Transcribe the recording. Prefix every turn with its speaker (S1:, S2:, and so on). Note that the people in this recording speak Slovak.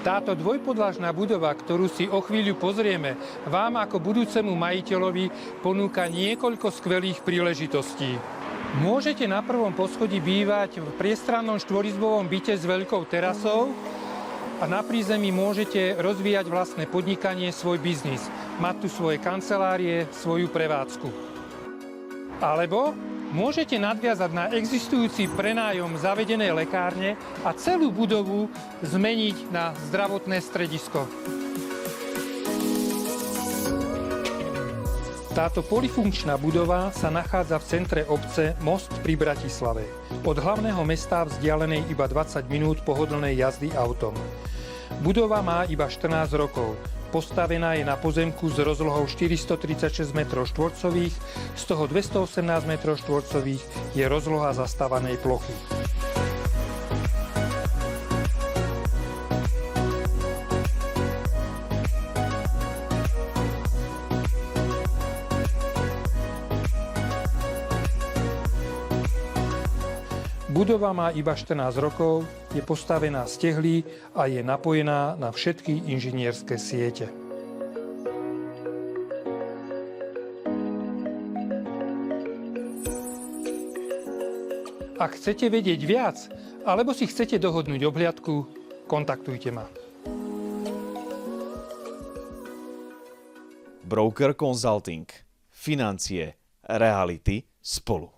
S1: Táto dvojpodlažná budova, ktorú si o chvíľu pozrieme, vám ako budúcemu majiteľovi ponúka niekoľko skvelých príležitostí. Môžete na prvom poschodí bývať v priestrannom štvorizbovom byte s veľkou terasou a na prízemí môžete rozvíjať vlastné podnikanie, svoj biznis. Mať tu svoje kancelárie, svoju prevádzku. Alebo môžete nadviazať na existujúci prenájom zavedenej lekárne a celú budovu zmeniť na zdravotné stredisko. Táto polifunkčná budova sa nachádza v centre obce Most pri Bratislave. Od hlavného mesta vzdialenej iba 20 minút pohodlnej jazdy autom. Budova má iba 14 rokov. Postavená je na pozemku s rozlohou 436 m2, z toho 218 m2 je rozloha zastávanej plochy. Budova má iba 14 rokov, je postavená z tehlí a je napojená na všetky inžinierské siete. Ak chcete vedieť viac, alebo si chcete dohodnúť obhliadku, kontaktujte ma.
S2: Broker Consulting. Financie, reality spolu.